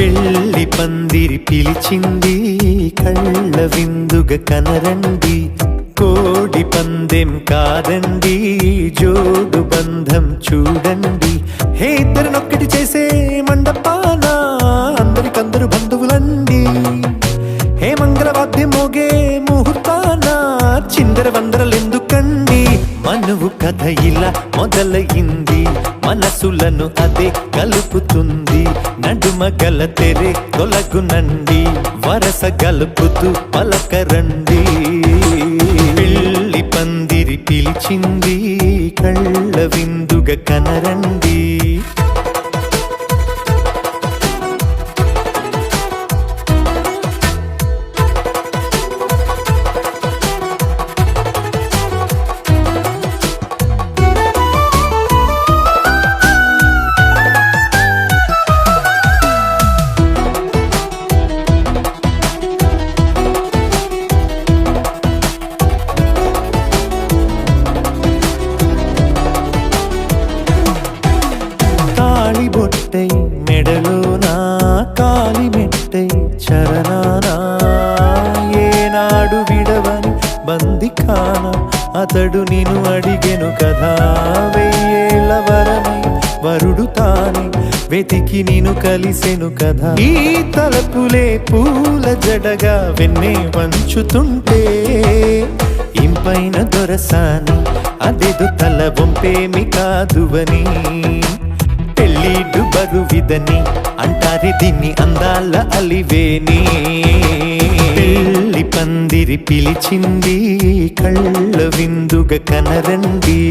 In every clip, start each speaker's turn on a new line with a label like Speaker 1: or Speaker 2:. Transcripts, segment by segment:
Speaker 1: పెళ్లి పందిరి పిలిచింది కళ్ళ విందుగా కనరండి, కోడి పందెం కాదండి జోడు బంధం చూడండి. హే ఇద్దరినొక్కటి చేసే మండపాన అందరికందరు బంధువులండి. హే మంగళవాద్యం మోగే ముహూర్తాన చిందర వందరలెందుకండి. మనువు కథ ఇలా మొదలయింది, మనసులను అదే కలుపుతుంది. నడుమ గల తెరే తొలగునండి, వరస గలుపుతూ పలకరండి. పెళ్లి పందిరి పిలిచింది కళ్ళ విందుగా కనరండి. బొట్టై మెడలోనా కాలి మెట్టై చరణానా ఏనాడు విడవని బందికాన అతడు నిన్ను అడిగెను కదా. వెయ్యేళ్ళ వరమై వరుడు తానే వెతికి నిన్ను కలిసెను కదా. ఈ తలపులే పూల జడగా వెన్నే వంచుతుంటే ఇంపైన దొరసాని అదేదో తల వంపేమి కాదువని. పెళ్ళిడు బరువిదని అంటారే దీన్ని అందాల అలివేని. పెళ్లి పందిరి పిలిచింది కళ్ళ విందుగా కనరండి.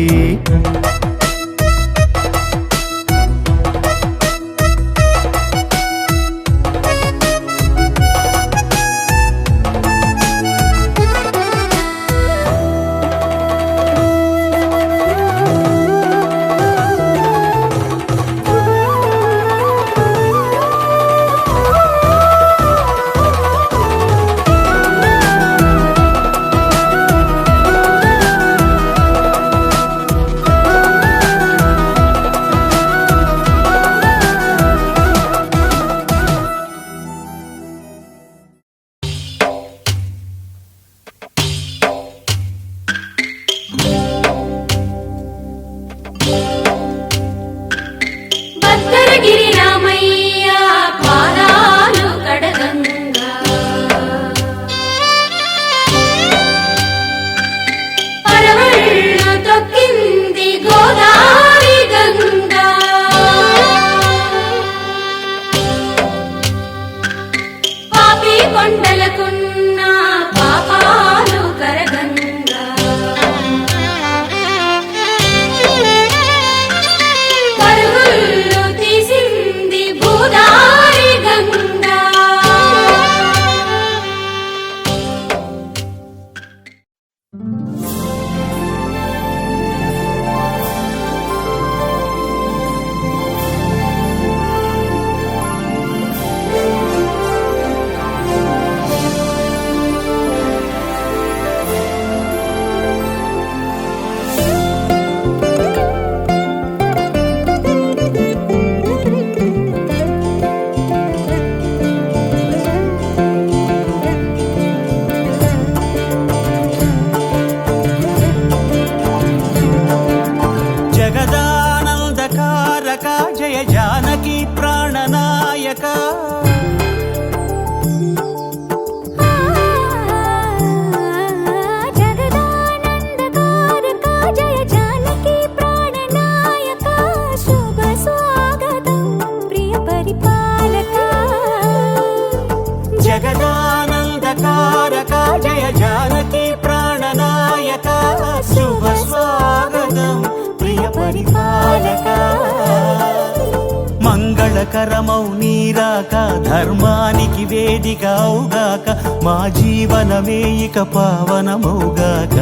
Speaker 2: మంగళకరమౌ నీరాక ధర్మానికి వేదిక అవుగాక మా జీవనమే ఇక పావనమౌగాక.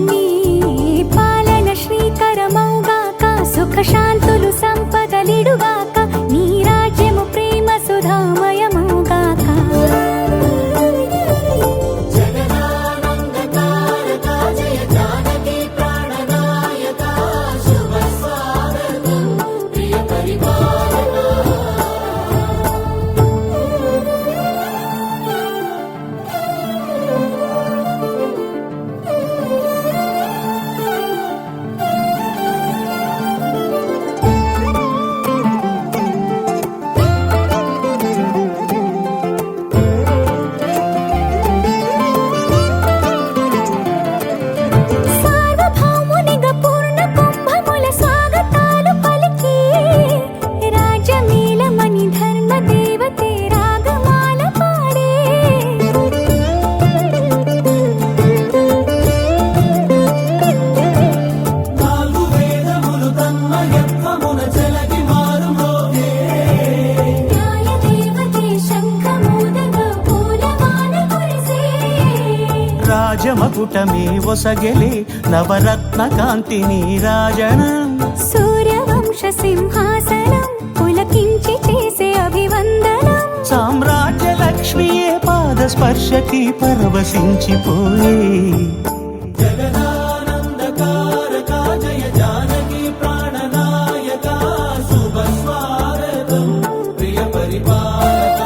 Speaker 3: నీ పాలన శ్రీకరమౌగాక సుఖ శాంతులు సంపదలిడుగాక నీ రాజ్యము ప్రేమ సుధామయమౌగాక.
Speaker 2: రాజమకుటమే ఒసగెలే నవరత్న కాంతి నీరాజనం
Speaker 3: సూర్యవంశ సింహాసనం పులకించి చేసే అభివందనం
Speaker 2: సామ్రాజ్య లక్ష్మియే పాద స్పర్శకి పరవశించిపోయే జగదానందకారక జయ జానకి ప్రాణనాయక శుభ స్వాగతం ప్రియ పరిపాలక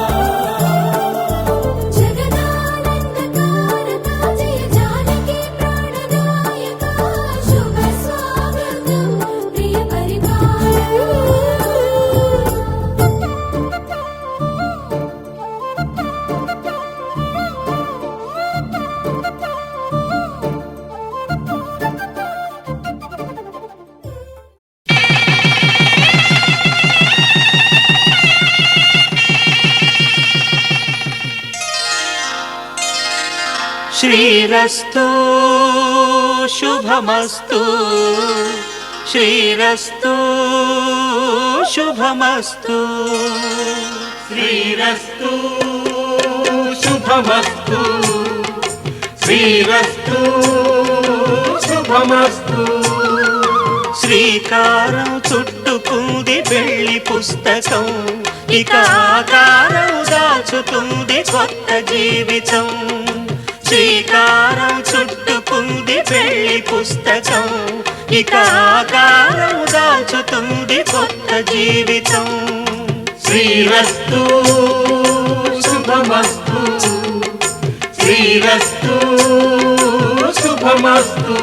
Speaker 3: జగదానందకారక జయ జానకి ప్రాణనాయక శుభ స్వాగతం ప్రియ
Speaker 2: శ్రీరస్తు శుభమస్తు శ్రీరస్తు శుభమస్తు శ్రీరస్తు శుభమస్తు శ్రీరస్తు శుభమస్తు శ్రీకారం చుట్టుకుంది వెళ్లి పుస్తకం ఇక ఆకారం దాచుతుంది కొత్త జీవితం శ్రీకారం చుట్టుకుంది పెళ్లి పుస్తకం ఇక ఆకారం దాచుతుంది కొత్త జీవితం శ్రీరస్తు శుభమస్తు శ్రీరస్తు శుభమస్తు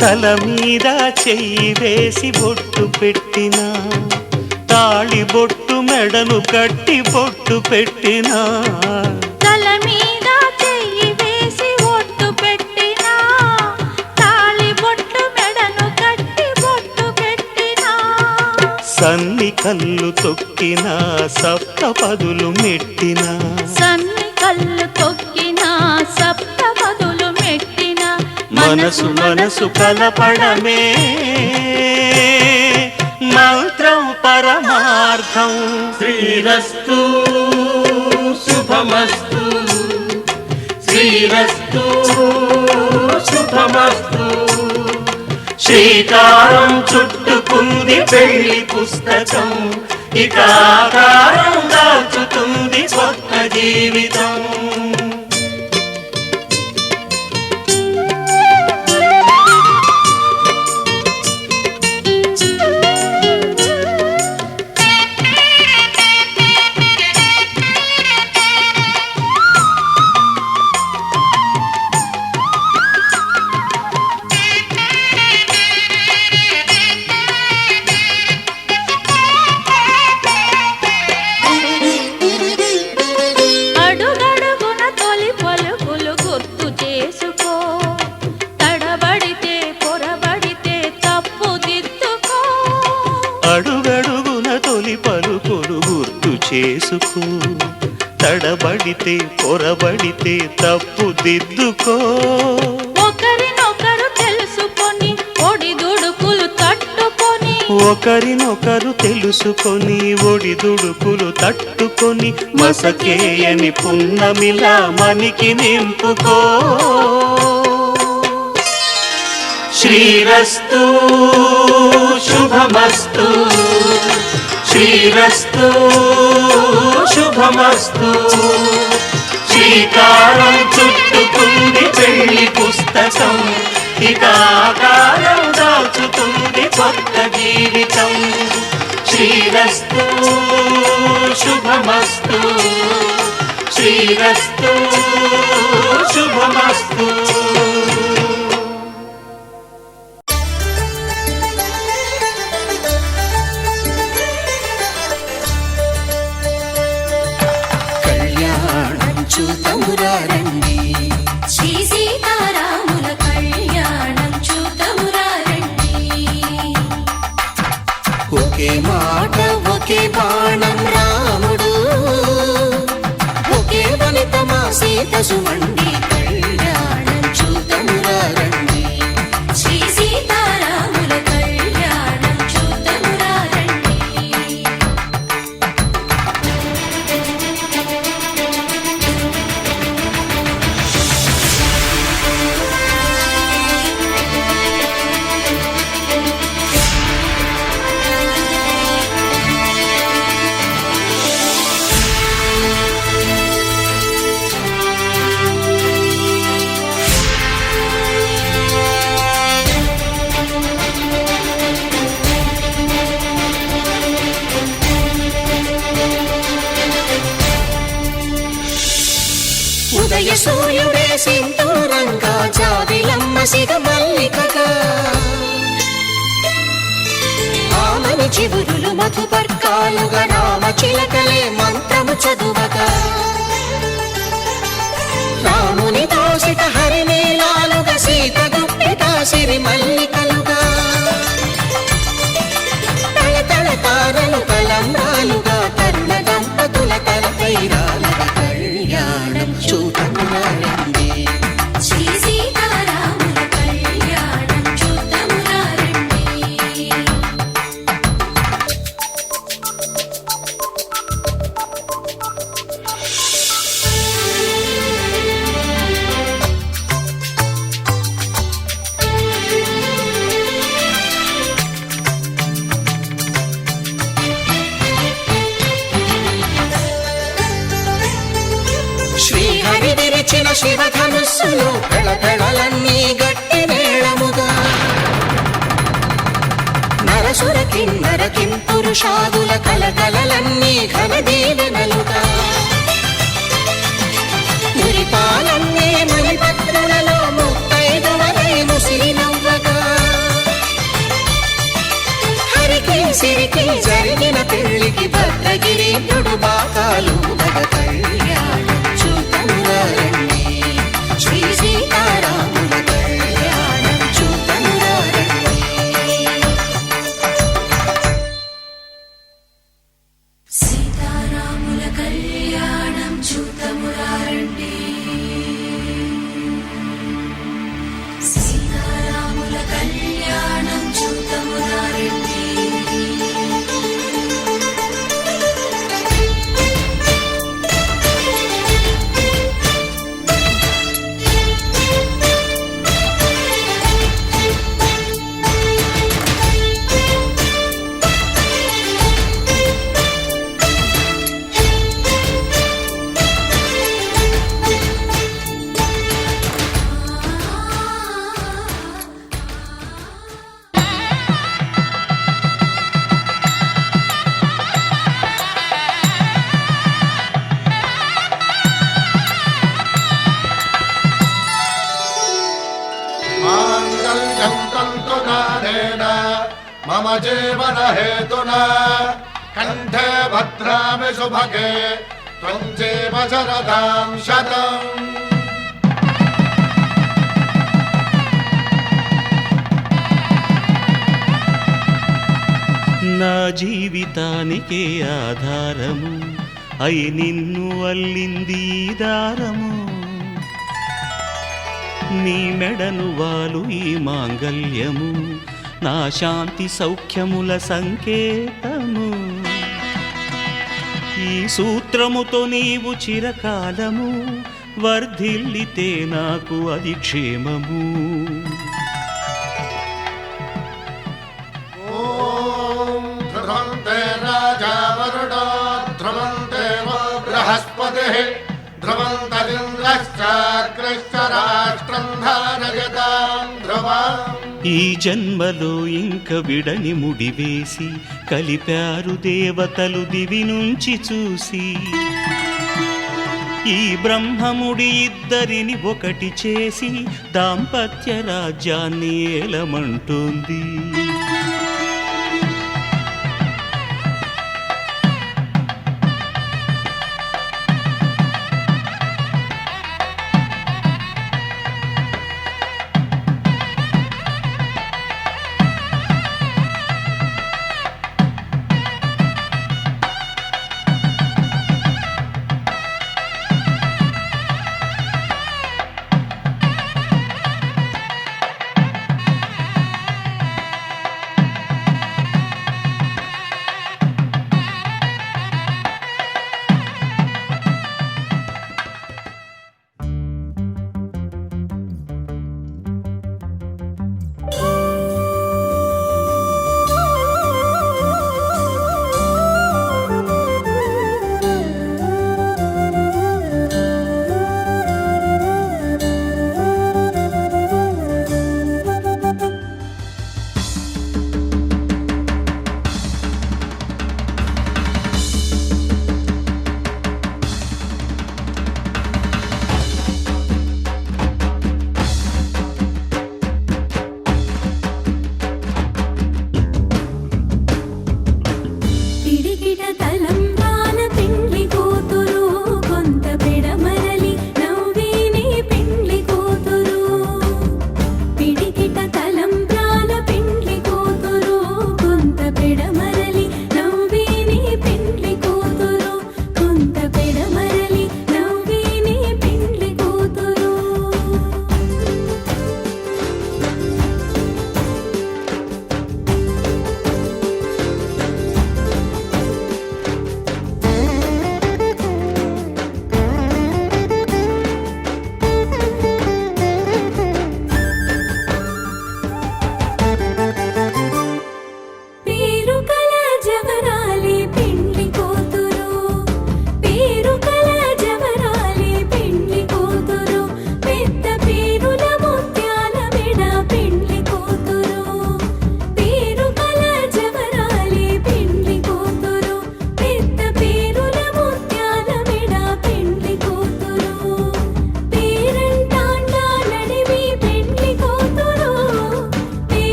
Speaker 2: తల మీద చెయ్యి వేసి బొట్టు పెట్టినా తాళి బొట్టు మెడను కట్టి బొట్టు పెట్టినా
Speaker 3: తల మీద చెయ్యి వేసి ఒట్టు పెట్టినా తాళి బొట్టు మెడను కట్టి బొట్టు పెట్టినా
Speaker 2: సన్ని కళ్ళు తొక్కినా సప్తపదులు మెట్టినా
Speaker 3: సన్ని కళ్ళు తొక్కినా సప్తపదులు మెట్టినా
Speaker 2: మనసు మనసు కలపడమే మంత్రం పరమార్థం శ్రీరస్తు శుభమస్తు శ్రీరస్తు శుభమస్తు శ్రీకారం చుట్టుకుంది పెళ్లి పుస్తకం ఇక ఆకారం దాచుతుంది కొత్త జీవితం
Speaker 3: అడుగడుగున తొలి పలుకులు గుర్తు చేసుకో తడబడితే పొరబడితే తప్పు దిద్దుకో
Speaker 2: అడుగడుగున తొలి పలుకులు గుర్తు చేసుకో తడబడితే పొరబడితే తప్పు దిద్దుకో
Speaker 3: ఒకరినొకరు తెలుసుకొని ఒడిదుడుకులు తట్టుకొని
Speaker 2: ఒకరినొకరు తెలుసుకొని ఒడిదుడుకులు తట్టుకొని మసకేయని పున్నమిలా మనికి నింపుకో శ్రీరస్తు శుభమస్తు శ్రీరస్తు శుభమస్తు శ్రీకారం చుట్టుకుంది పెళ్లి పుస్తకం ఇక ఆకారం దాచుతుంది కొత్త జీవితం శ్రీరస్తు శుభమస్తు శ్రీరస్తు శుభమస్తు
Speaker 4: కళ్యాణం చూతమురారండి
Speaker 3: శ్రీ సీతారాముల
Speaker 4: సుమండి కళ్యాణం చూతమురారండి శ్రీ సీతారాముల కళ్యాణం చూతమురారండి ఉదయ సూర్యుడే సింధూరంగా జాబిలమ్మ సిగ మల్లికగా ఆమని చివురులు మధుపర్కాలుగా రామ చిలకలే మంత్రము చదువగా రాముని దోసిట హరినీలాలుగా సీత గుప్పిట సిరి మల్లికలుగా తళతళ తారలు తలంబ్రాలుగా తరుణ దంపతుల తలపైరాలుగా కళ్యాణం చూతమురారండి శ్రీ సీతారాముల కళ్యాణం చూతమురారండి శ్రీహరి విరిచిన శివధనుస్సులు పెళపెళలన్నీ గట్టి మేళముగా నరసుర కిన్నర కింపురుషాదుల కలకలలన్నీ ఘన దీవెనలుగా మురిపాలన్నీ మణిపత్రులలో ముత్తైదువలై ముసిరి నవ్వగా హరికి సిరికి జరిగిన పెళ్లికి భద్రగిరీంద్రుడు బాకాలు మగ కళ్యాణం చూతమురారండి శ్రీ సీతారాముల కళ్యాణం చూతమురారండి సీతారాముల కళ్యాణం చూతమురారండి సీతారాముల కళ్యాణం చూతమురారండి
Speaker 5: माङ्गल्यं तन्तुकारेण मम जीवनहेतुना कण्ठे भद्रामि सुभगे त्वं जीव शरदां शतम्
Speaker 2: నా జీవితానికే ఆధారము అయి నిన్ను అల్లింది ఈ దారము నీ మెడను వాలు ఈ మాంగల్యము నా శాంతి సౌఖ్యముల సంకేతము ఈ సూత్రముతో నీవు చిరకాలము వర్ధిల్లితే నాకు అది క్షేమము
Speaker 5: ध्रुवन्ते राजा वरुणो ध्रुवन्ते वो बृहस्पतिः ध्रुवन्तरिन्द्रश्चाग्रश्च राष्ट्रं धारयतां ध्रुवम्
Speaker 2: ఈ జన్మలో ఇంక విడని ముడివేసి కలిపారు దేవతలు దివి నుంచి చూసి ఈ బ్రహ్మముడి ఇద్దరిని ఒకటి చేసి దాంపత్య రాజ్యాన్ని ఏలమంటుంది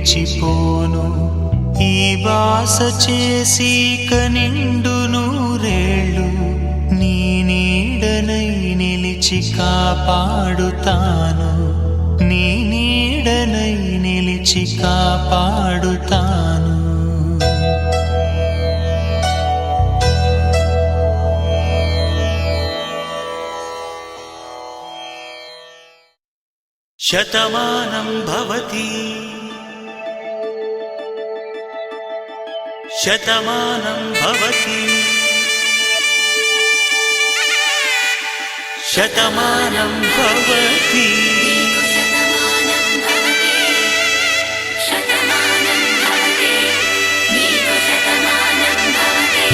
Speaker 1: నిలిచిపోను. ఈ బాస చేసి కనిండు నూరేళ్ళు నీ నీడనై నిలిచి కాపాడుతాను. నీ నీడనై నిలిచి కాపాడుతాను.
Speaker 2: శతమానం భవతి శతమానం భవతి శతమానం భవతి
Speaker 4: శతమానం భవతి శతమానం భవతి నీకు శతమానం భవతి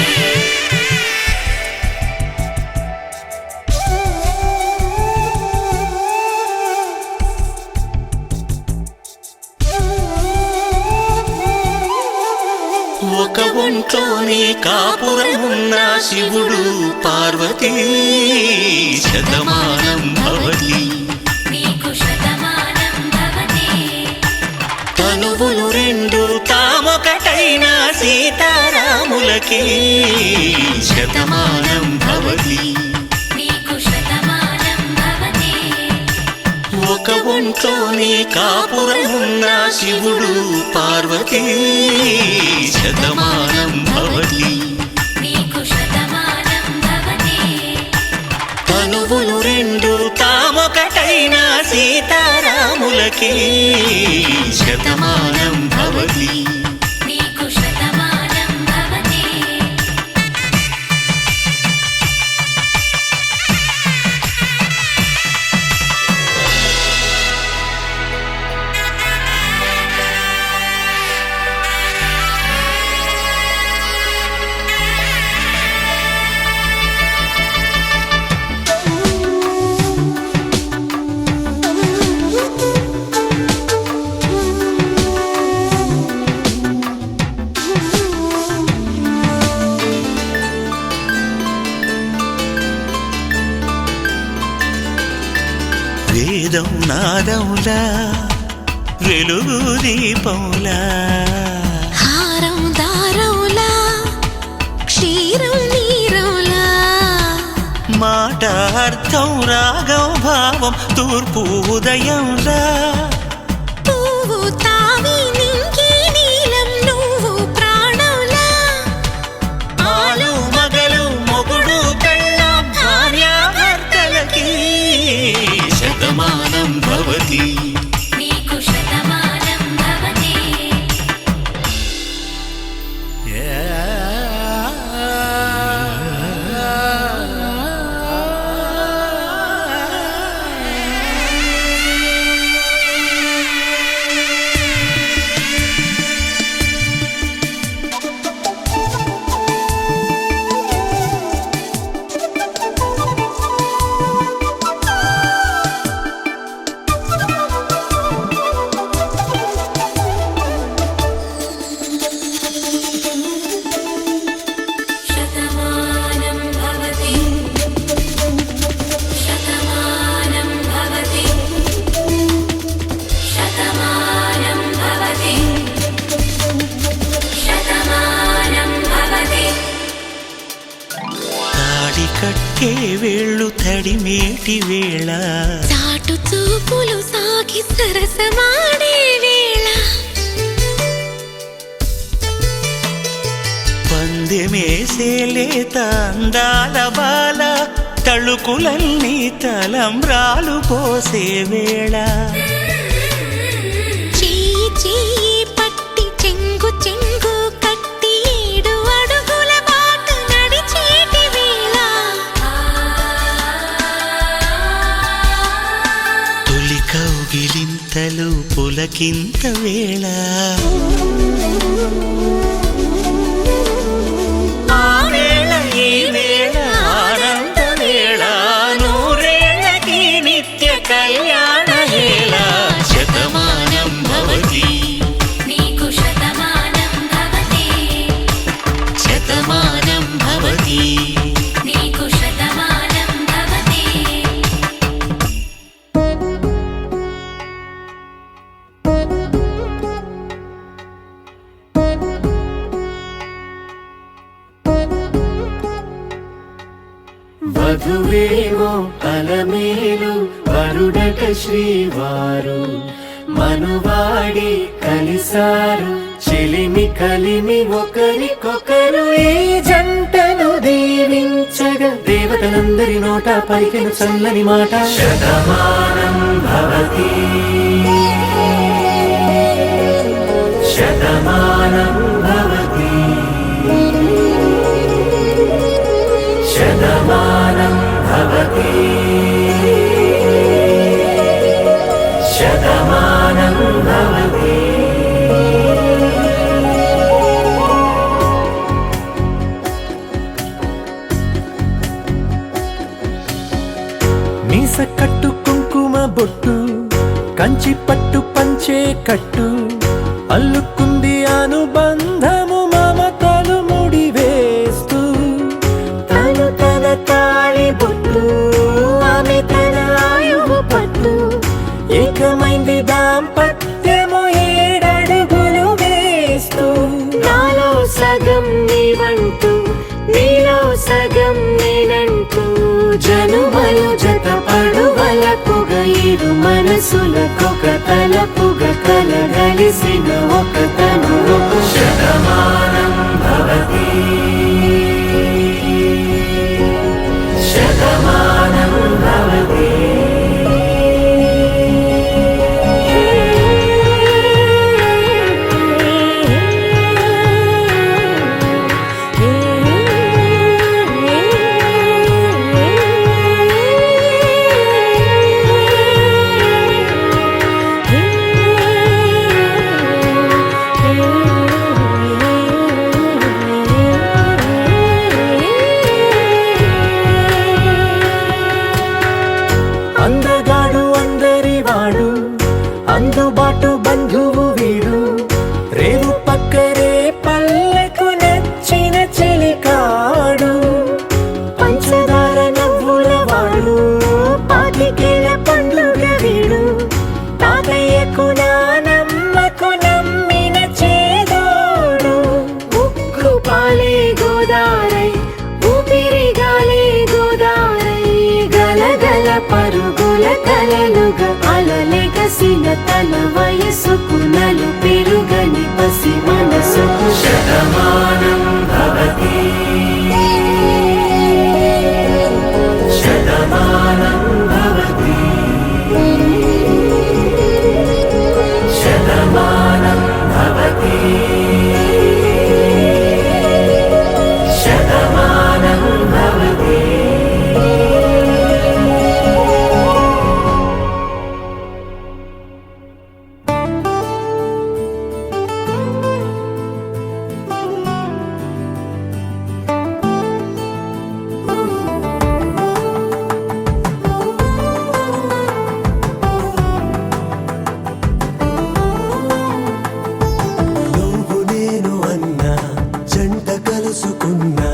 Speaker 2: ఒక ఒంట్లోనే కాపురమున్న శివుడు పార్వతీ శతమానం భవతి
Speaker 4: నీకు శతమానం భవతి
Speaker 2: తనువులు రెండు తామొకటైన సీతారాములకి శతమానం భవతి
Speaker 4: నీకు శతమానం భవతి
Speaker 2: ఒక ఒంట్లోనే కాపురమున్న శివుడు పార్వతీ శతమానం భవతి
Speaker 4: నీకు శతమానం భవతి
Speaker 2: తనువులు రెండు తామొకటైన సీతారాములకి శతమానం భవతి
Speaker 4: నీకు శతమానం భవతి
Speaker 2: వేదం నాదములా వెలుగు దీపములా
Speaker 3: హారం దారవులా క్షీరం నీరవులా
Speaker 2: మాట అర్థం రాగం భావం తూర్పు ఉదయంలా
Speaker 3: పువ్వు తావి నింగి నీలం నువ్వు ప్రాణంలా
Speaker 2: ఆలు మగలు మొగుడు పెళ్ళాం భార్యాభర్తలకి శతమానం భవతి
Speaker 4: నీకు శతమానం భవతి శతమానం భవతి శతమానం భవతి శతమానం భవతి శతమానం భవతి
Speaker 2: తాడి కట్టే వేళ్ళు తడిమేటి వేళ
Speaker 3: చాటు చూపులు సాగి సరసమాడే వేళ
Speaker 2: పందెమేసేలేత అందాల బాల తళుకులన్నీ తలంబ్రాలు పోసే వేళ
Speaker 3: చెయ్యి చెయ్యి పట్టి చెంగు చెంగు కట్టి 7 అడుగుల బాట నడిచేటి వేళ
Speaker 2: తొలి కౌగిలింతలు పులకింత వేళ ఆ వేళ ఈ వేళ ఆనంద వేళ నూరేళ్ళకి నిత్య కళ్యాణ వేళ శతమానం భవతి
Speaker 4: నీకు శతమానం భవతి
Speaker 2: శతమానం భవతి
Speaker 4: నీకు శతమానం భవతి
Speaker 2: నువ్వేమో అలమేలు వరుడట శ్రీవారు మనువాడి కలిసారు చెలిమి కలిమి ఒకరికొకరు ఈ జంటను దీవించగా దేవతలందరి నోట పలికెను చల్లని మాట శతమానం భవతి శతమానం భవతి శతమానం భవతి శతమానం భవతి మీస కట్టు కుంకుమ బొట్టు కంచి పట్టు పంచే కట్టు అల్లుకుంది అనుబంధము మమతలు ముడివేస్తూ తను తన తాళి బొట్టు ఆమె తన ఆయువు పట్టు ఏకమైంది దాంపత్యము 7 అడుగులు వేస్తూ నాలో సగం నీవంటూ నీలో సగం నేనంటూ జనుమలు జత పడువలపుగ ఇరు మనసులకొక తలపుగ కలగలిసిన ఒక తను శతమానం భవతి శతమానం భవతి అందగాడు అందరివాడు అందుబాటు బంధువు వీడు రేవు పక్కరే పల్లెకు నచ్చిన చెలికాడు పంచదార నవ్వుల వాడు పాతికేల పండుగ వీడు తాతయ్యకు నానమ్మకు నమ్మిన చేదోడు ఉక్కు పాలే గోదారై ఊపిరిగాలే గోదారై గలగల పరుగుల కలలుగా అలలెగసిన తన వయసుకు నలు పెరుగని పసి మనసుకు శతమానం భవతి శతమానం భవతి శతమానం భవతి శతమానం భవతి నువ్వు నేను అన్నా జంట కలుసుకున్నా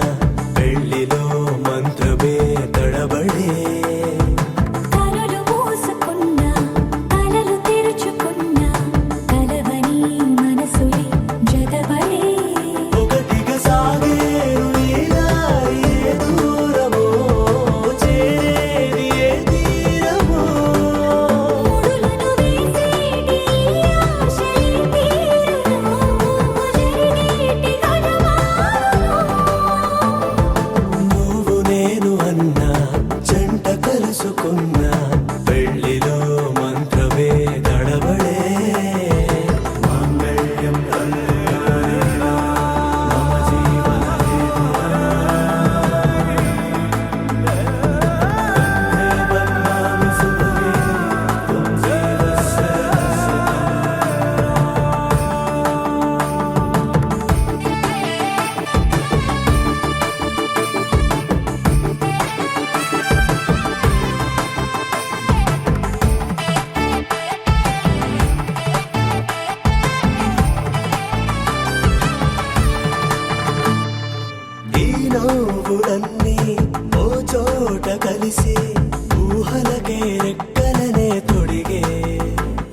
Speaker 2: పెళ్లిలో మంత్రమే తడబడే
Speaker 3: కలలు మూసుకున్నా కలలు తెరుచుకున్నా కలవని మనసులే జతబడే
Speaker 2: ఒకటిగా సాగేరు ఈ దారి ఏ దూరమో చేరేది ఏ తీరమో
Speaker 3: ముడులను వేసేటి ఆశలే తీరును జరిగేటి కలవారును
Speaker 2: నువ్వు నేను అన్నా జంట కలుసుకున్నా పెళ్లిలో మంత్రమే తడబడే మాంగళ్యం మమ జీవన బన్నామి సుభగే తుమ్ జీవస్య ఈ నవ్వులన్నీ ఓ చోట కలిసి ఊహలకే రెక్కలనే తొడిగే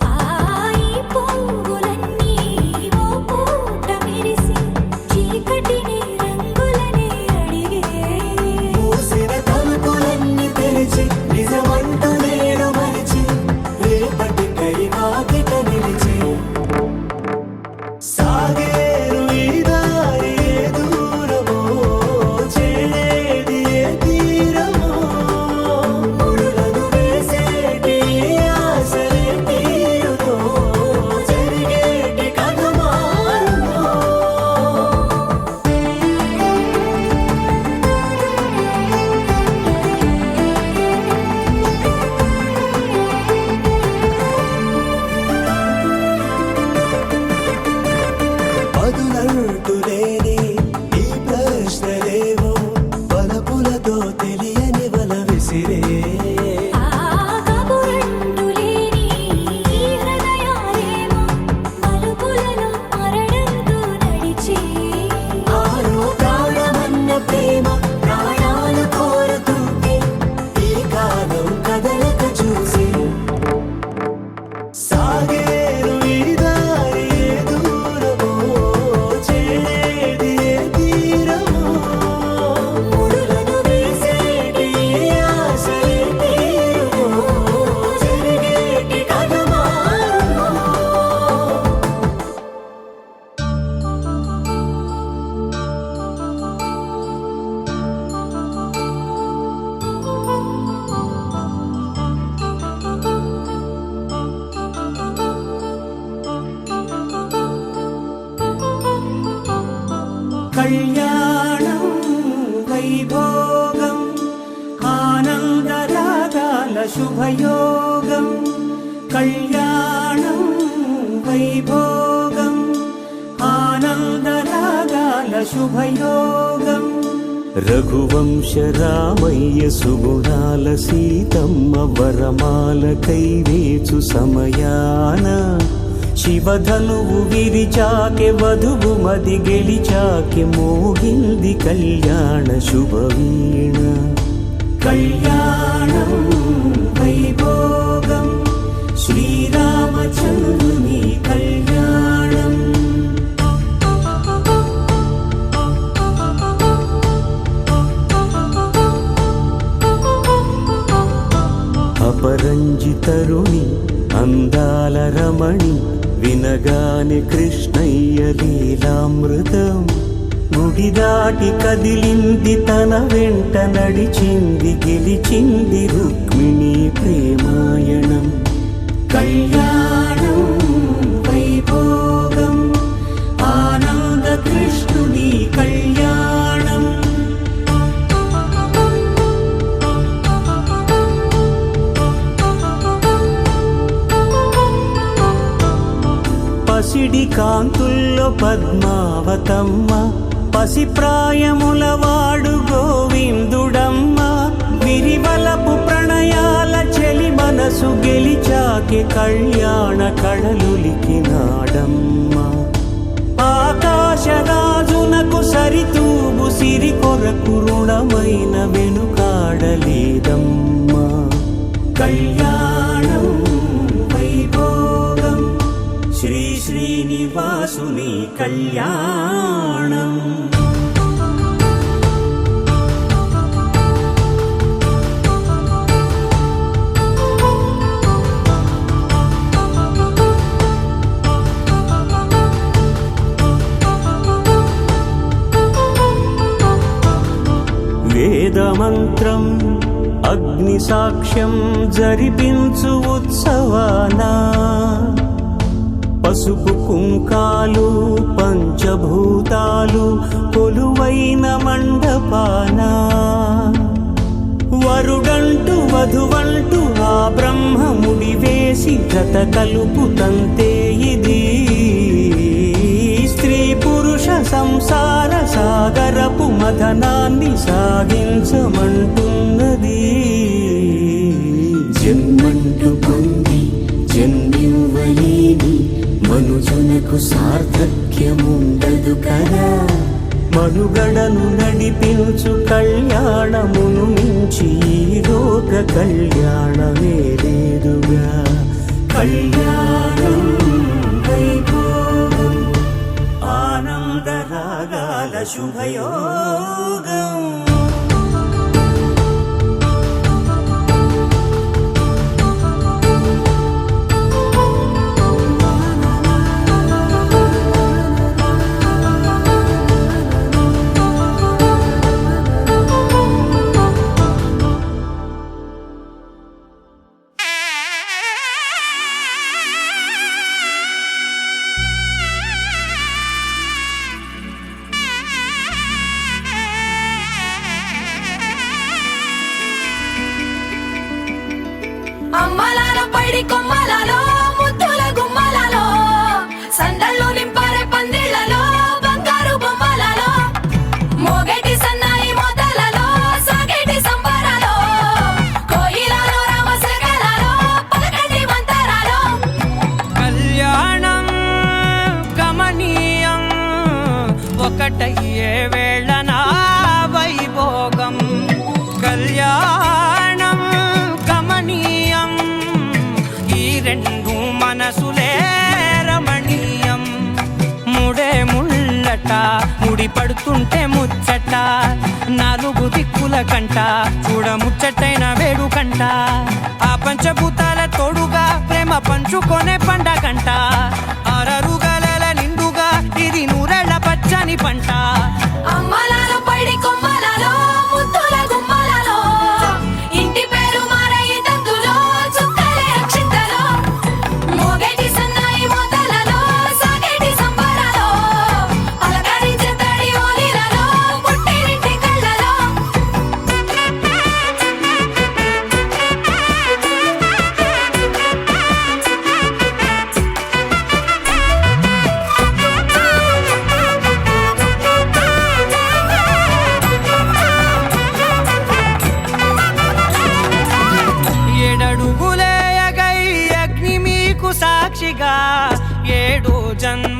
Speaker 3: ఆయి పువ్వులన్నీ ఓ పూట మెరిసి చీకటిని రంగులనే అడిగే
Speaker 2: మూసిన తలుపులన్నీ వైభోగం ఆనందరాగాల శుభయోగం కళ్యాణం వైభోగం ఆనందరాగాల శుభయోగం రఘువంశ రామయ్య సుగుణాల సీతమ్మ వరమాల కైవేచు సమయాన శివధనువు విరిచాకె వధువు మది గెలిచాకె మోగింది కళ్యాణ శుభవీణ కళ్యాణం వైభోగం శ్రీరామచంద్రుని కళ్యాణం అపరంజి తరుణి అందాల రమణి వినగానే కృష్ణయ్య లీలామృతం గుడి దాటి కదిలింది తన వెంట నడిచింది గెలిచింది రుక్మిణి ప్రేమాయణం కళ్యాణం వైభోగం ఆనంద కృష్ణుని కళ్యాణం పసిడి కాంతుల్లో పద్మావతమ్మ పసిప్రాయముల వాడు గోవిందుడమ్మ విరివలపు ప్రణయాల చెలి మనసు గెలిచాకె కళ్యాణ కళలులికినాడమ్మ ఆకాశరాజునకు సరితూగు సిరి కొరకు రుణమైన వెనుకాడలేదమ్మ కళ్యాణం వైభోగం శ్రీ శ్రీనివాసుని కళ్యాణం వేదమంత్రం అగ్ని సాక్ష్యం జరిపించు ఉత్సవానా పసుపు కుంకాలు పంచభూతాలు కొలువైన మండపాన వరుడంటూ వధువంటూ ఆ బ్రహ్మముడి వేసి గత కలుపు తంతే ఇది స్త్రీ పురుష సంసార సాగరపు మథనాన్ని సాగించమంటున్నది జన్మంటూ పొంది జన్మివ్వలేని మనుజునకు సార్థక్యముండదు కదా మనుగడను నడిపించు కళ్యాణమును మించి ఈ లోక కళ్యాణమే లేదుగా కళ్యాణం వైభోగం ఆనందరాగాల శుభయోగం
Speaker 3: అమ్మలాలో పైడి కొమ్మలలో ముద్దుల గుమ్మలలో సందళ్ళు నింపారే పందిళ్లలో బంగారు బొమ్మలలో మోగేటి సన్నాయి మోతలలో సాగేటి సంబరాలో కోయిలలో రామసగలలో పలకండి మంతరాలో
Speaker 6: కళ్యాణం గమనీయం ఒకటయ్యే వేళనా వైభోగం కళ్యాణం గమనీయం ఈ రెండు మనసులే రమణీయం ముడే ముళ్ళట ముడి పడుతుంటే ముచ్చట నాలుగు దిక్కుల కంట చూడ ముచ్చటైన వేడుకంట ఆ పంచభూతాల తోడుగా ప్రేమ పంచుకొనే పండగంట అరరుగల నిండుగా ఇది నూరెళ్ళ పచ్చని పంట
Speaker 3: అమ్మలాలో పైడి కొమ్మలలో ముద్దుల గుమ్మలలో ఇంటి పేరు మారయి తందులో చుక్కలే అక్షింతలో మోగేటి సన్నాయి మోతలలో సాగేటి సంబరాలో అలకరించే తడి ఓలిలలో పుట్టినింటి కళ్ళలో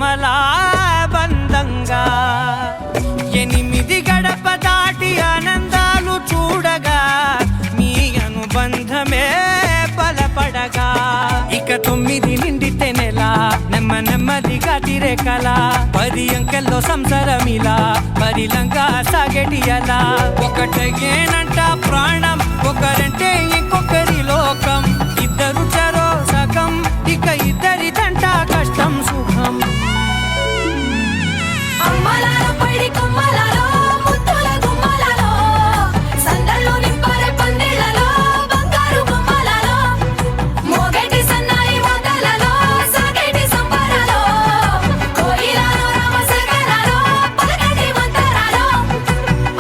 Speaker 6: జన్మల బంధంగా 8 గడప దాటి ఆనందాలు చూడగా మీ అనుబంధమే బలపడగా ఇక 9 నిండితే నెల నెమ్మదిగా తిరే కల 10 అంకెల్లో సంసారమిలా పరిలంగా సాగేటియలా ఒకటేనంట ప్రాణం ఒకరంటే ఇంకొకరి లోకం ఇద్దరు చరో సగం ఇక ఇద్దరిదంట కష్టం సుఖం
Speaker 3: అమ్మలాలో పడి కొమ్మలాలో ముత్తుల గుమ్మలాలో సందల్లో నింపారే పందిళ్ళలో బంగారు బొమ్మలాలో మోగేటి సన్నాయి మోతలలో సాగేటి సంబరాలో కోయిలాలో రామశకరాలో పలకటి మంతరాలో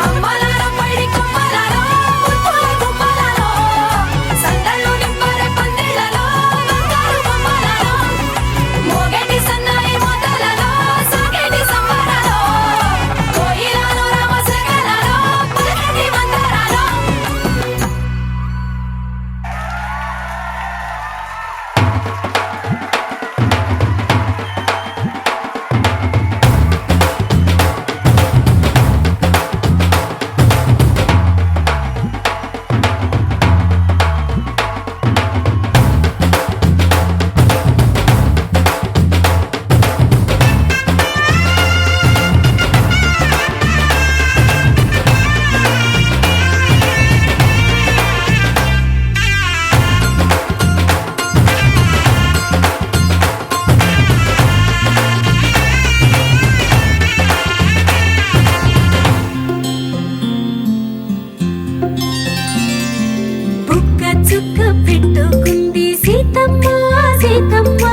Speaker 3: అమ్మలాలో పడి కొమ్మలాలో ముత్తుల గుమ్మలాలో సందల్లో నింపారే పందిళ్ళలో బంగారు బొమ్మలాలో మోగేటి సన్నాయి మోతలలో సాగేటి సంబరాలో కోయిలాలో రామశకరాలో పలకటి మంతరాలో బుక్క చుక్క పెట్టుకుంది సీతమ్మ సీతమ్మ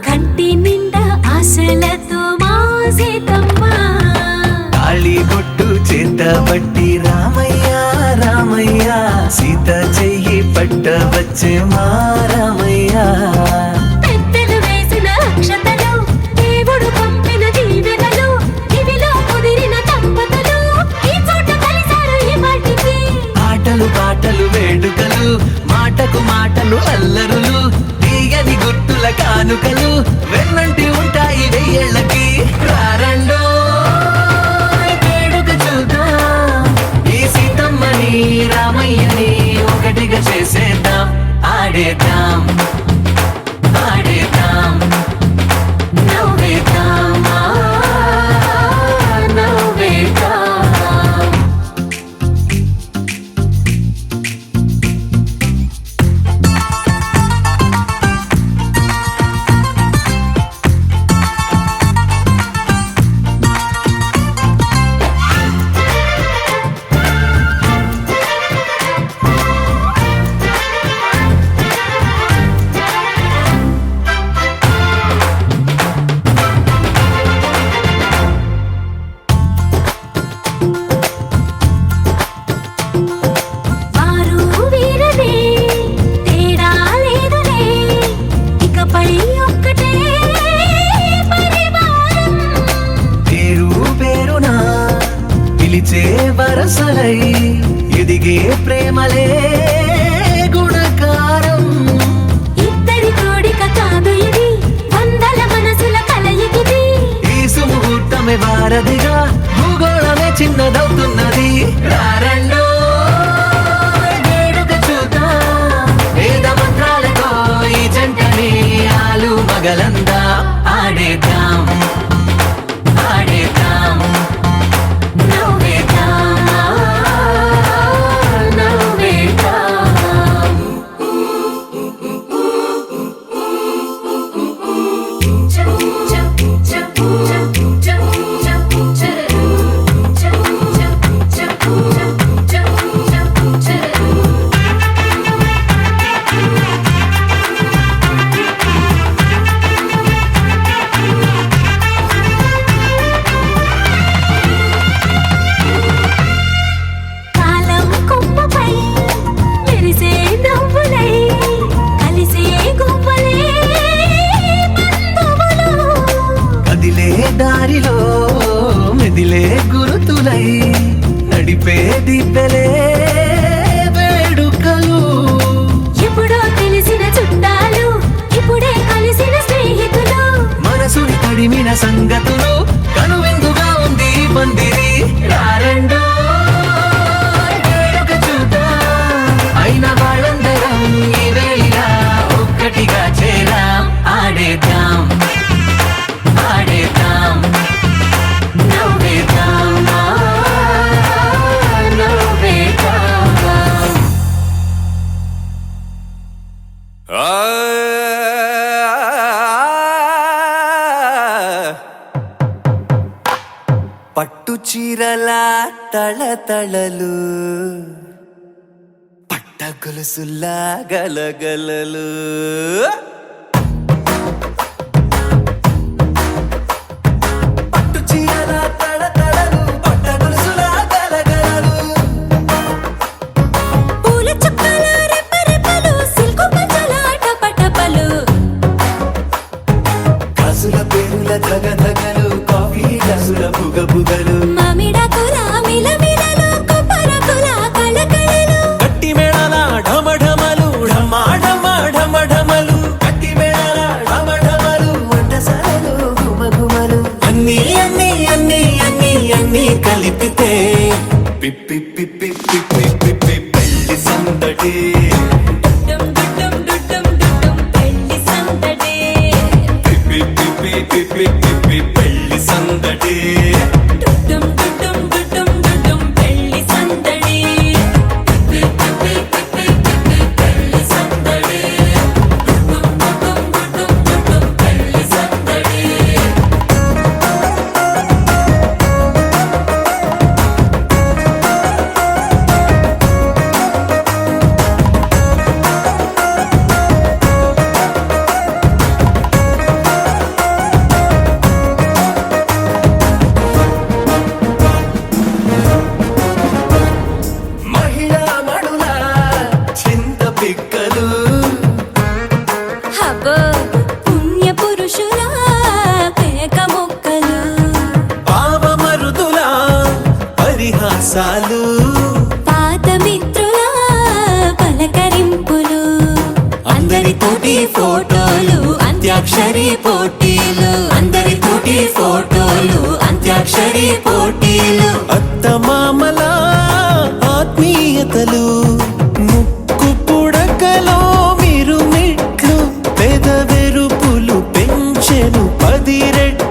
Speaker 3: కంటి నిండా ఆశలతో మా సీతమ్మ
Speaker 1: తాళి బొట్టు చేతబట్టి రామయ్య రామయ్య సీత చెయ్యి పట్ట వచ్చే మా రామయ్య
Speaker 3: పెద్దలు వేసిన అక్షతలు దేవుడు పంపిన దీవెనలు ఇవిలో కుదిరిన దంపతులు ఈ చోట కలిసారు ఈ వాటికి
Speaker 1: ఆటలు పాటలు వేడుకలు మాటకు మాటలు అల్లరులు తీయని గుర్తుల కానుకలు వెన్నంటి ఉంటాయి 1000 ఏళ్ళకి రారండో వేడుక చూద్దాం ఈ సీతమ్మని రామయ్యని ఒకటిగా చేసేద్దాం ఆడేద్దాం ఆడేద్దాం
Speaker 3: నవ్వేద్దాం నవ్వేద్దాం వారు వీరనే తేడా లేదులే ఇకపై ఒక్కటే పరివారం
Speaker 1: పేరు పేరునా పిలిచే వరసలై ఎదిగే ప్రేమలే గుణకారం
Speaker 3: ఇద్దరి కోడిక కాదు ఇది వందల మనసుల కలయికిది
Speaker 1: ఈ సుముహూర్తమే వారధిగా భూగోళమే చిన్నదవుతున్నది రారండో వేడుక చూద్దాం వేద మంత్రాలతో ఈ జంటని ఆలు మగలందా ఆడేద్దాం ఆడేద్దాం
Speaker 3: నవ్వేద్దాం నవ్వేద్దాం కాలం కొమ్మపై మెరిసే నవ్వులై కలిసే గువ్వలే బంధువులు
Speaker 1: కదిలే దారిలో మెదిలే గురుతులై నడిపే దిబ్బెలే వేడుకలు
Speaker 3: ఎప్పుడో తెలిసిన చుట్టాలు ఇప్పుడే కలిసిన స్నేహితులు
Speaker 1: మనసుని తడిమిన సంగతులు కనువిందుగా ఉంది ఈ పందిరి రారండో వేడుక చూద్దాం అయిన వాళ్ళందరం ఈ వేళ ఒక్కటిగా చేరాం ఆడేద్దాం ఆడేద్దాం నవ్వేద్దాం నవ్వేద్దాం
Speaker 2: పట్టు చీరల తళతళలు పట్ట గొలుసుల్లా గలగలలు పట్టు చీరల తళతళలు పట్ట గొలుసుల్లా గలగలలు
Speaker 3: పూల చుక్కల రెప్పరెప్పలు సిల్కు పచ్చల టపటపలు
Speaker 2: గాజుల పేరుల ధగధగలు కాఫీ గ్లాసుల బుగబుగలు
Speaker 3: మామిడాకుల మిలమిలలు కొబ్బరకుల కళకళలు
Speaker 2: గట్టి మేళాల ఢమఢమలు ఢమాఢమలు గట్టి మేళాల ఢమఢమలు వంటసాలలు గుమగుమలు అన్నీ అన్నీ అన్నీ అన్నీ అన్నీ కలిపితే పిప్పి పిప్పి పిప్పి పిప్పి పెళ్లి సందడి
Speaker 3: డుడ్డుం డుడ్డుం డుడ్డుం డుడ్డుం పెళ్లి సందడి
Speaker 2: పిప్పి పిప్పి పిప్పి పిప్పి పెళ్లి సందడి
Speaker 3: డుడ్డుం డుడ్డుం డుడ్డుం డుడ్డుం పెళ్లి సందడి పిప్పి పిప్పి పిప్పి పిప్పి పెళ్లి సందడి డుడ్డుం డుడ్డుం డుడ్డుం డుడ్డుం పెళ్లి సందడి
Speaker 2: మహిళా మణుల చింత పిక్కలు
Speaker 3: హబ్బో పుణ్య పురుషుల పేక మొక్కలు
Speaker 2: పావమరుదుల పరిహాసాలు
Speaker 3: పాత మిత్రుల పలకరింపులు
Speaker 2: అందరితోటి ఫోటోలు అంత్యాక్షరి పోటీలు అందరితోటి ఫోటోలు అంత్యాక్షరి పోటీలు అత్తమామల ఆత్మీయతలు ముక్కు పుడకలో మీరు మెట్లు పెదవెరుపులు పెంచెను 10 రెట్లు